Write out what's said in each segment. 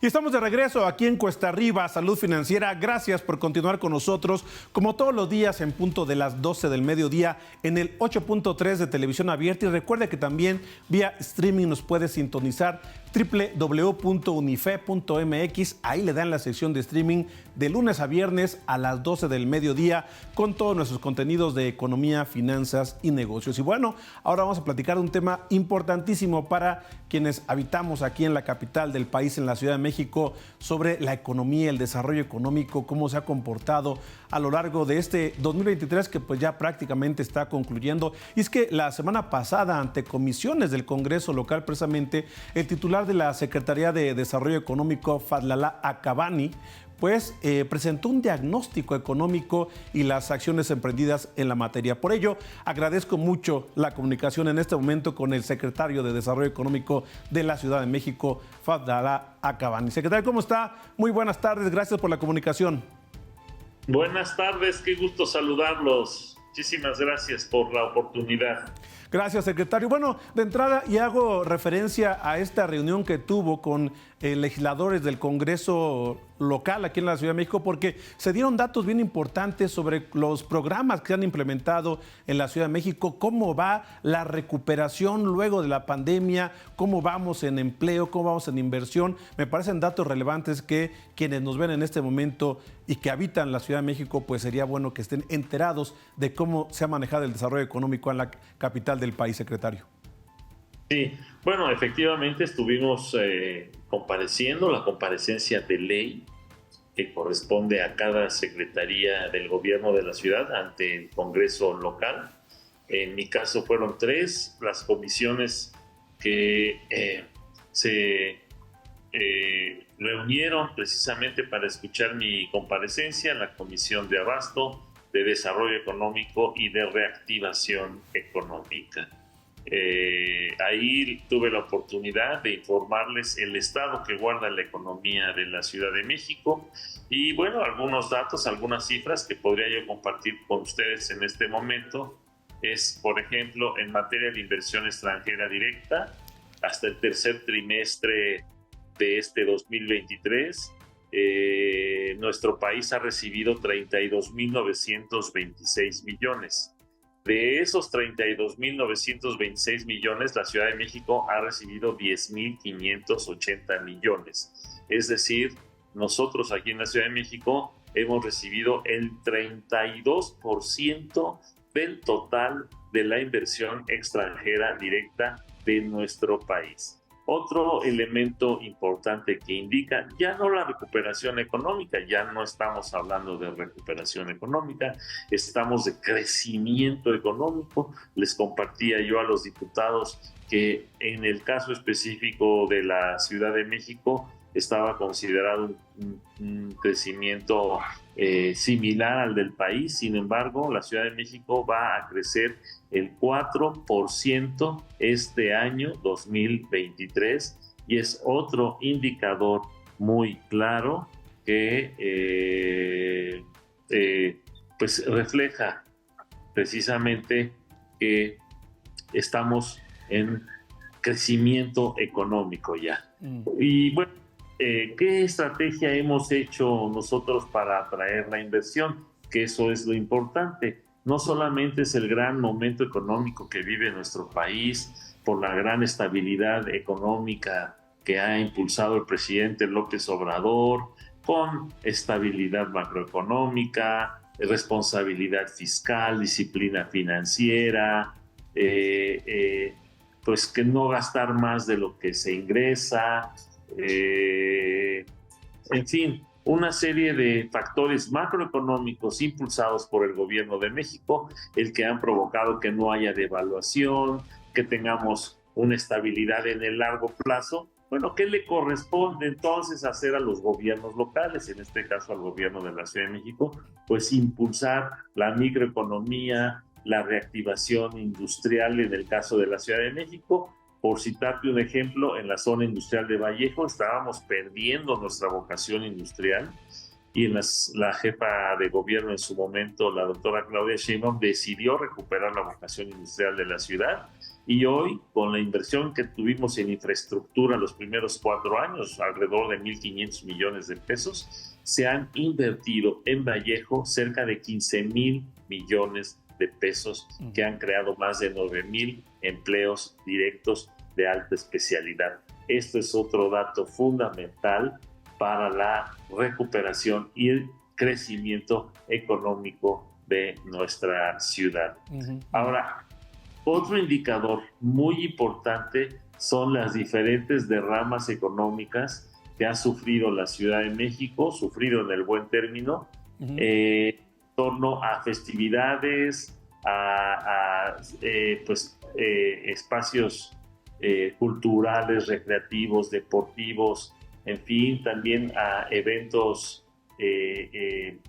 Y estamos de regreso aquí en Cuesta Arriba, Salud Financiera. Gracias por continuar con nosotros, como todos los días en punto de las 12 del mediodía en el 8.3 de televisión abierta. Y recuerde que también vía streaming nos puede sintonizar www.unife.mx. Ahí le dan la sección de streaming de lunes a viernes a las 12 del mediodía con todos nuestros contenidos de economía, finanzas y negocios. Y bueno, ahora vamos a platicar de un tema importantísimo para quienes habitamos aquí en la capital del país, en la Ciudad de México, sobre la economía, el desarrollo económico, cómo se ha comportado a lo largo de este 2023 que pues ya prácticamente está concluyendo. Y es que la semana pasada, ante comisiones del Congreso local, precisamente el titular de la Secretaría de Desarrollo Económico, Fadlallah Akabani, pues presentó un diagnóstico económico y las acciones emprendidas en la materia. Por ello, agradezco mucho la comunicación en este momento con el secretario de Desarrollo Económico de la Ciudad de México, Fadlallah Akabani. Secretario, ¿cómo está? Muy buenas tardes, gracias por la comunicación. Buenas tardes, qué gusto saludarlos. Muchísimas gracias por la oportunidad. Gracias, secretario. Bueno, de entrada, y hago referencia a esta reunión que tuvo con legisladores del Congreso local aquí en la Ciudad de México, porque se dieron datos bien importantes sobre los programas que se han implementado en la Ciudad de México, cómo va la recuperación luego de la pandemia, cómo vamos en empleo, cómo vamos en inversión. Me parecen datos relevantes que quienes nos ven en este momento y que habitan la Ciudad de México, pues sería bueno que estén enterados de cómo se ha manejado el desarrollo económico en la capital del país, secretario. Sí, bueno, efectivamente estuvimos compareciendo, la comparecencia de ley que corresponde a cada secretaría del gobierno de la ciudad ante el Congreso local. En mi caso fueron 3 las comisiones que se reunieron precisamente para escuchar mi comparecencia: la Comisión de Abasto, de Desarrollo Económico y de Reactivación Económica. Ahí tuve la oportunidad de informarles el estado que guarda la economía de la Ciudad de México y bueno, algunos datos, algunas cifras que podría yo compartir con ustedes en este momento. Es, por ejemplo, en materia de inversión extranjera directa, hasta el tercer trimestre de este 2023, nuestro país ha recibido 32.926 millones. De esos 32.926 millones, la Ciudad de México ha recibido 10.580 millones. Es decir, nosotros aquí en la Ciudad de México hemos recibido el 32% del total de la inversión extranjera directa de nuestro país. Otro elemento importante que indica ya no la recuperación económica, ya no estamos hablando de recuperación económica, estamos de crecimiento económico. Les compartía yo a los diputados que en el caso específico de la Ciudad de México estaba considerado un crecimiento similar al del país. Sin embargo, la Ciudad de México va a crecer el 4% este año 2023 y es otro indicador muy claro que pues refleja precisamente que estamos en crecimiento económico ya. Y bueno, ¿qué estrategia hemos hecho nosotros para atraer la inversión? Que eso es lo importante. No solamente es el gran momento económico que vive nuestro país por la gran estabilidad económica que ha impulsado el presidente López Obrador, con estabilidad macroeconómica, responsabilidad fiscal, disciplina financiera, pues que no gastar más de lo que se ingresa, en fin, una serie de factores macroeconómicos impulsados por el gobierno de México, el que han provocado que no haya devaluación, que tengamos una estabilidad en el largo plazo. Bueno, ¿qué le corresponde entonces hacer a los gobiernos locales, en este caso al gobierno de la Ciudad de México? Pues impulsar la microeconomía, la reactivación industrial en el caso de la Ciudad de México. Por citarte un ejemplo, en la zona industrial de Vallejo estábamos perdiendo nuestra vocación industrial y la jefa de gobierno en su momento, la doctora Claudia Sheinbaum, decidió recuperar la vocación industrial de la ciudad Y hoy, con la inversión que tuvimos en infraestructura los primeros 4 años, alrededor de 1,500 millones de pesos, se han invertido en Vallejo cerca de 15,000 millones de pesos, que han creado más de 9,000 empleos directos de alta especialidad. Esto es otro dato fundamental para la recuperación y el crecimiento económico de nuestra ciudad. Ahora, otro indicador muy importante son las diferentes derramas económicas que ha sufrido la Ciudad de México, sufrido en el buen término, en torno a festividades, espacios culturales, recreativos, deportivos, en fin, también a eventos de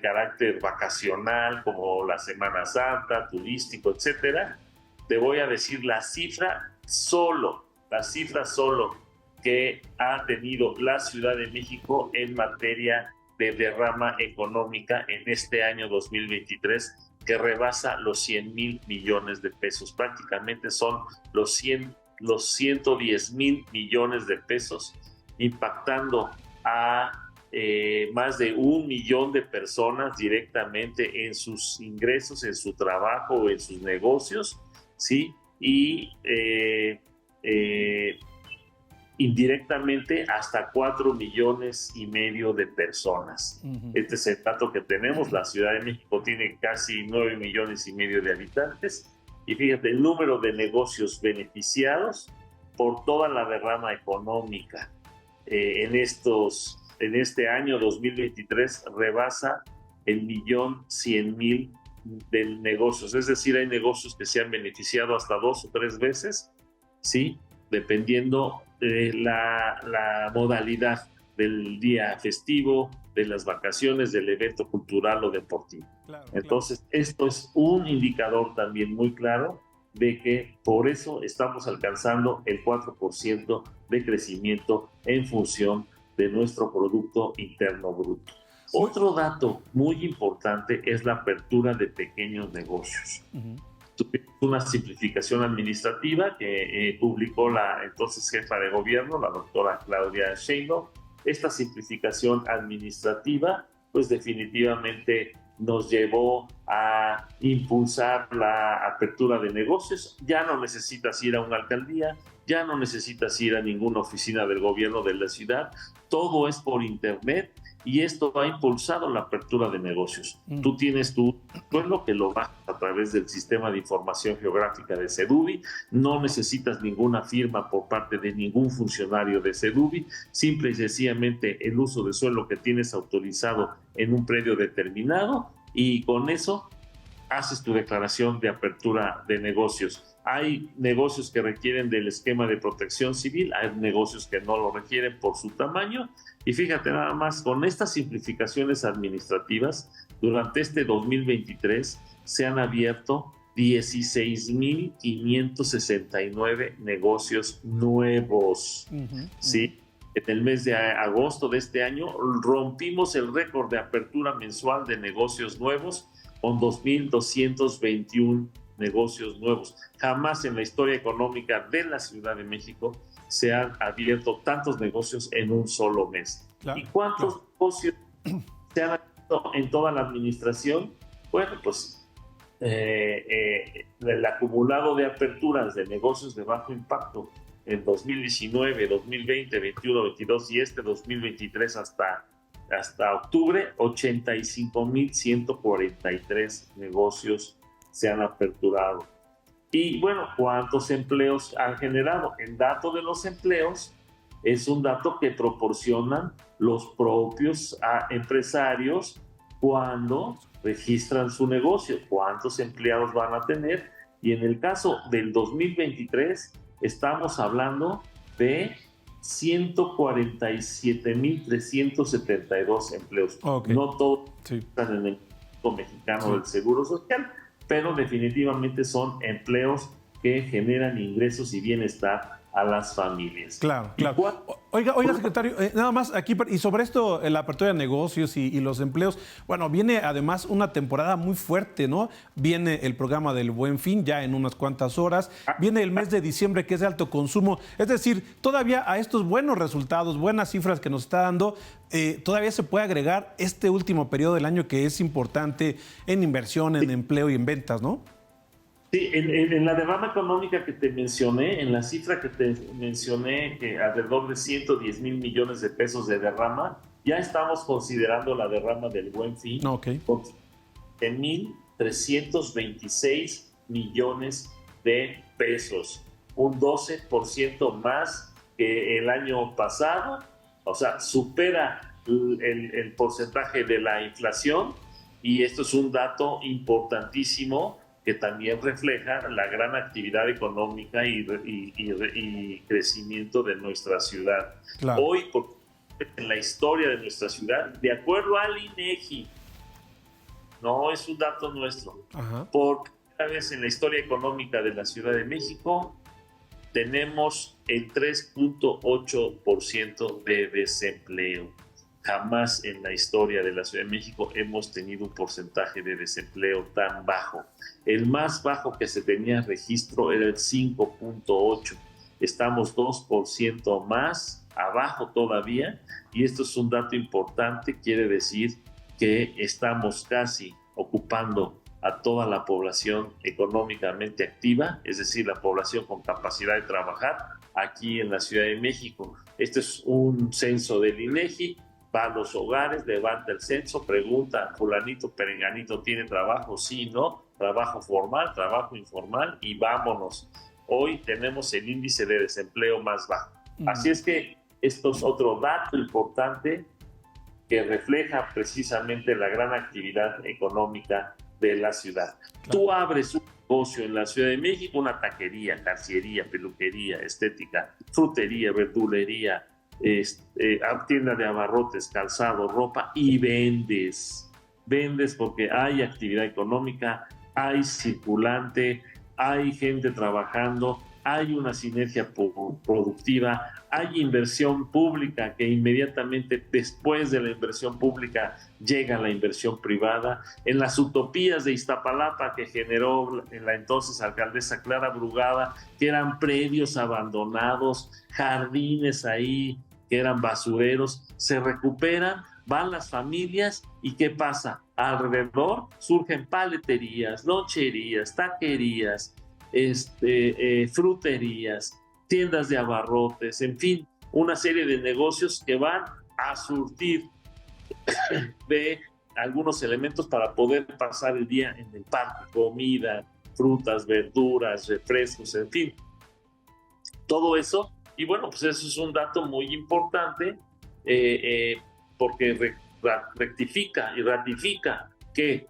carácter vacacional como la Semana Santa, turístico, etcétera. Te voy a decir la cifra solo que ha tenido la Ciudad de México en materia de derrama económica en este año 2023, que rebasa los 100,000 millones de pesos. Prácticamente son los 110,000 millones de pesos, impactando a más de 1 millón de personas directamente en sus ingresos, en su trabajo o en sus negocios, ¿sí? Y indirectamente hasta 4,5 millones de personas. Este es el dato que tenemos. La Ciudad de México tiene casi 9,5 millones de habitantes, y fíjate, el número de negocios beneficiados por toda la derrama económica en este año 2023 rebasa el 1,100,000 de negocios. Es decir, hay negocios que se han beneficiado hasta 2 o 3 veces, ¿sí? Dependiendo de la modalidad del día festivo, de las vacaciones, del evento cultural o deportivo. Entonces, esto es un indicador también muy claro de que por eso estamos alcanzando el 4% de crecimiento en función de nuestro Producto Interno Bruto. Otro dato muy importante es la apertura de pequeños negocios. Tuvimos una simplificación administrativa que publicó la entonces jefa de gobierno, la doctora Claudia Sheinbaum. Esta simplificación administrativa, pues definitivamente nos llevó a impulsar la apertura de negocios. Ya no necesitas ir a una alcaldía, ya no necesitas ir a ninguna oficina del gobierno de la ciudad, todo es por internet, y esto ha impulsado la apertura de negocios. Tú tienes tu sueldo que lo bajas a través del sistema de información geográfica de Seduvi, no necesitas ninguna firma por parte de ningún funcionario de Seduvi, simple y sencillamente el uso de suelo que tienes autorizado en un predio determinado, y con eso haces tu declaración de apertura de negocios. Hay negocios que requieren del esquema de protección civil, hay negocios que no lo requieren por su tamaño, y fíjate nada más, con estas simplificaciones administrativas, durante este 2023 se han abierto 16,569 negocios nuevos, ¿sí? En el mes de agosto de este año rompimos el récord de apertura mensual de negocios nuevos con 2,221 negocios nuevos. Jamás en la historia económica de la Ciudad de México se han abierto tantos negocios en un solo mes. ¿Y cuántos negocios se han abierto en toda la administración? Bueno, pues el acumulado de aperturas de negocios de bajo impacto en 2019, 2020, 21, 22 y este 2023 hasta octubre, 85,143 negocios se han aperturado. Y bueno, ¿cuántos empleos han generado? El dato de los empleos es un dato que proporcionan los propios empresarios cuando registran su negocio, cuántos empleados van a tener. Y en el caso del 2023 estamos hablando de 147,372 empleos. No todos están en el Instituto Mexicano del Seguro Social, pero definitivamente son empleos que generan ingresos y bienestar a las familias. Claro, claro. Oiga, secretario, nada más aquí, y sobre esto, la apertura de negocios y los empleos, bueno, viene además una temporada muy fuerte, ¿no? Viene el programa del Buen Fin ya en unas cuantas horas, viene el mes de diciembre que es de alto consumo, es decir, todavía a estos buenos resultados, buenas cifras que nos está dando, todavía se puede agregar este último periodo del año que es importante en inversión, en empleo y en ventas, ¿no? Sí, en la derrama económica que te mencioné, en la cifra que te mencioné, que alrededor de 110 mil millones de pesos de derrama, ya estamos considerando la derrama del Buen Fin, con 1.326 millones de pesos, un 12% más que el año pasado, o sea, supera el porcentaje de la inflación, y esto es un dato importantísimo que también refleja la gran actividad económica y crecimiento de nuestra ciudad. Claro. Hoy, en la historia de nuestra ciudad, de acuerdo al INEGI, no es un dato nuestro, por primera vez en la historia económica de la Ciudad de México, tenemos el 3.8% de desempleo. Jamás en la historia de la Ciudad de México hemos tenido un porcentaje de desempleo tan bajo. El más bajo que se tenía registro era el 5.8. Estamos 2% más abajo todavía, y esto es un dato importante. Quiere decir que estamos casi ocupando a toda la población económicamente activa, es decir, la población con capacidad de trabajar aquí en la Ciudad de México. Este es un censo del INEGI. Va a los hogares, levanta el censo, pregunta, fulanito, perenganito, ¿tiene trabajo? Sí, no, trabajo formal, trabajo informal, y vámonos. Hoy tenemos el índice de desempleo más bajo. Así es que esto es otro dato importante que refleja precisamente la gran actividad económica de la ciudad. Claro. Tú abres un negocio en la Ciudad de México, una taquería, carciería, peluquería, estética, frutería, verdulería, tienda de abarrotes, calzado, ropa, y vendes porque hay actividad económica, hay circulante, hay gente trabajando, hay una sinergia productiva, hay inversión pública que inmediatamente después de la inversión pública llega la inversión privada. En las utopías de Iztapalapa que generó la entonces alcaldesa Clara Brugada, que eran predios abandonados, jardines ahí que eran basureros, se recuperan, van las familias, y ¿qué pasa? Alrededor surgen paleterías, loncherías, taquerías, fruterías, tiendas de abarrotes, en fin, una serie de negocios que van a surtir de algunos elementos para poder pasar el día en el parque, comida, frutas, verduras, refrescos, en fin, todo eso. Y bueno, pues eso es un dato muy importante, porque rectifica y ratifica que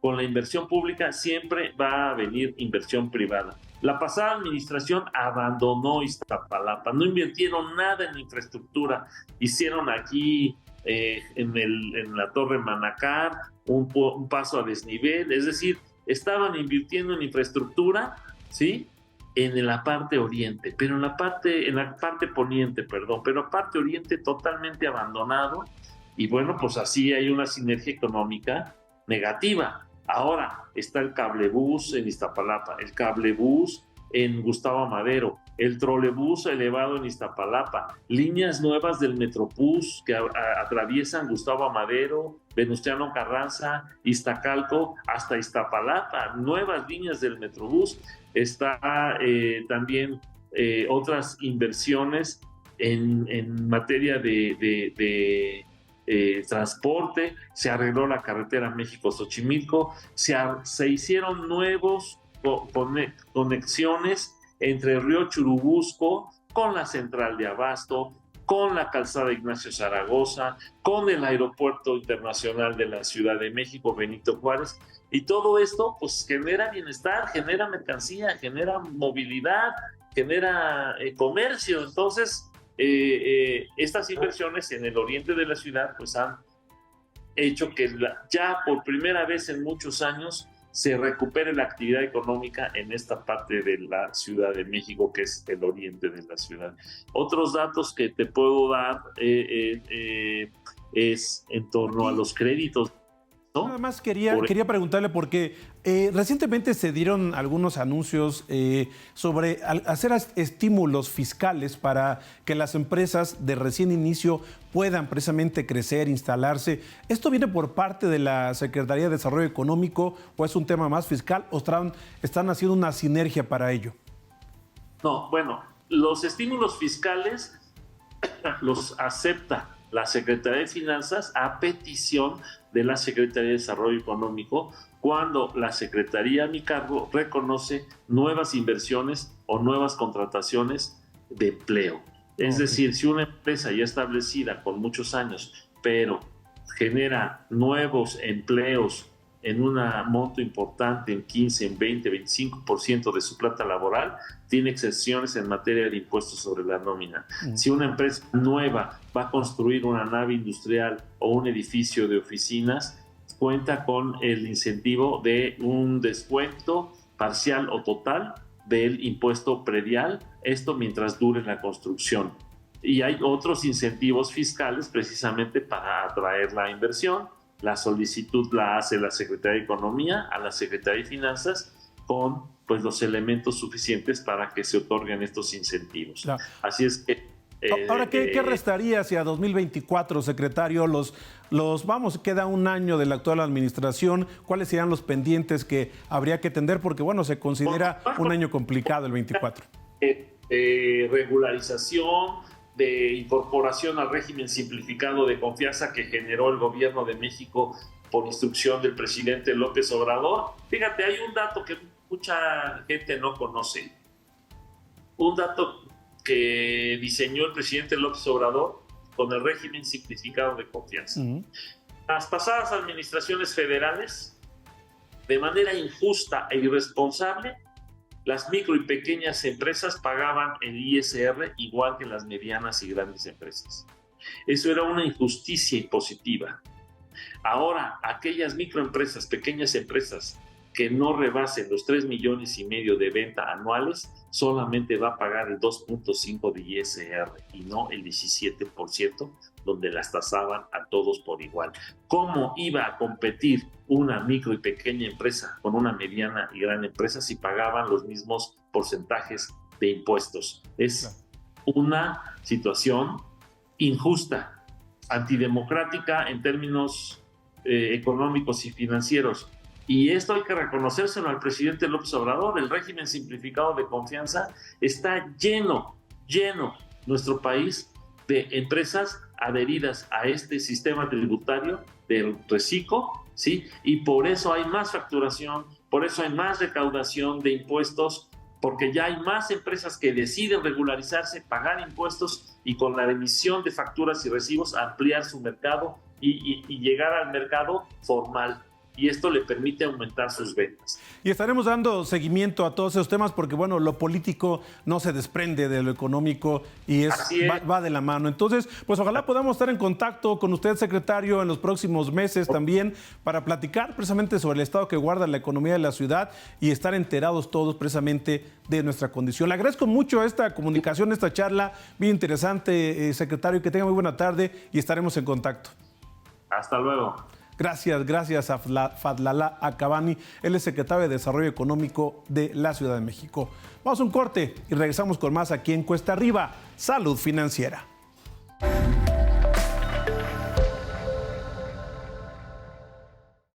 con la inversión pública siempre va a venir inversión privada. La pasada administración abandonó Iztapalapa, no invirtieron nada en infraestructura, hicieron aquí en la Torre Manacar un paso a desnivel, es decir, estaban invirtiendo en infraestructura, ¿sí?, en la parte oriente, pero en la parte poniente, pero la parte oriente totalmente abandonado, y bueno, pues así hay una sinergia económica negativa. Ahora está el cablebús en Iztapalapa, el cablebús en Gustavo Amadero, el trolebús elevado en Iztapalapa, líneas nuevas del Metrobús que atraviesan Gustavo Amadero, Venustiano Carranza, Iztacalco hasta Iztapalapa, nuevas líneas del Metrobús. Está también otras inversiones en materia de transporte. Se arregló la carretera México-Xochimilco, se hicieron nuevos conexiones entre el río Churubusco con la central de Abasto, con la calzada Ignacio Zaragoza, con el aeropuerto internacional de la Ciudad de México, Benito Juárez, y todo esto pues genera bienestar, genera mercancía, genera movilidad, genera comercio. Entonces estas inversiones en el oriente de la ciudad pues han hecho que ya por primera vez en muchos años se recupere la actividad económica en esta parte de la Ciudad de México, que es el oriente de la ciudad. Otros datos que te puedo dar es en torno a los créditos, ¿no? Nada más quería preguntarle porque recientemente se dieron algunos anuncios sobre hacer estímulos fiscales para que las empresas de recién inicio puedan precisamente crecer, instalarse. ¿Esto viene por parte de la Secretaría de Desarrollo Económico o es un tema más fiscal o están haciendo una sinergia para ello? No, bueno, los estímulos fiscales los acepta la Secretaría de Finanzas a petición de la Secretaría de Desarrollo Económico cuando la Secretaría a mi cargo reconoce nuevas inversiones o nuevas contrataciones de empleo. Es decir, si una empresa ya establecida con muchos años, pero genera nuevos empleos en un monto importante, en 15, en 20, 25% de su planta laboral, tiene exenciones en materia de impuestos sobre la nómina. Si una empresa nueva va a construir una nave industrial o un edificio de oficinas, cuenta con el incentivo de un descuento parcial o total del impuesto predial, esto mientras dure la construcción. Y hay otros incentivos fiscales precisamente para atraer la inversión. La solicitud la hace la Secretaría de Economía a la Secretaría de Finanzas con los elementos suficientes para que se otorguen estos incentivos. Claro. Así es que... Ahora, ¿qué restaría hacia 2024, secretario? Queda un año de la actual administración. ¿Cuáles serían los pendientes que habría que atender? Porque, se considera un año complicado el 24. Regularización, de incorporación al régimen simplificado de confianza que generó el gobierno de México por instrucción del presidente López Obrador. Fíjate, hay un dato que mucha gente no conoce. Un dato que diseñó el presidente López Obrador con el régimen simplificado de confianza. Las pasadas administraciones federales, de manera injusta e irresponsable, las micro y pequeñas empresas pagaban el ISR igual que las medianas y grandes empresas. Eso era una injusticia impositiva. Ahora, aquellas microempresas, pequeñas empresas que no rebasen los 3,5 millones de venta anuales, solamente va a pagar el 2.5% de ISR y no el 17%, donde las tasaban a todos por igual. ¿Cómo iba a competir una micro y pequeña empresa con una mediana y gran empresa si pagaban los mismos porcentajes de impuestos? Es una situación injusta, antidemocrática en términos económicos y financieros. Y esto hay que reconocérselo al presidente López Obrador. El régimen simplificado de confianza está lleno nuestro país de empresas adheridas a este sistema tributario del reciclo, ¿sí? Y por eso hay más facturación, por eso hay más recaudación de impuestos, porque ya hay más empresas que deciden regularizarse, pagar impuestos y con la emisión de facturas y recibos ampliar su mercado y llegar al mercado formal. Y esto le permite aumentar sus ventas. Y estaremos dando seguimiento a todos esos temas porque, lo político no se desprende de lo económico y va de la mano. Entonces, ojalá podamos estar en contacto con usted, secretario, en los próximos meses también para platicar precisamente sobre el estado que guarda la economía de la ciudad y estar enterados todos precisamente de nuestra condición. Le agradezco mucho esta comunicación, esta charla, bien interesante, secretario, que tenga muy buena tarde y estaremos en contacto. Hasta luego. Gracias a Fadlalá Acabani, él es secretario de Desarrollo Económico de la Ciudad de México. Vamos a un corte y regresamos con más aquí en Cuesta Arriba, Salud Financiera.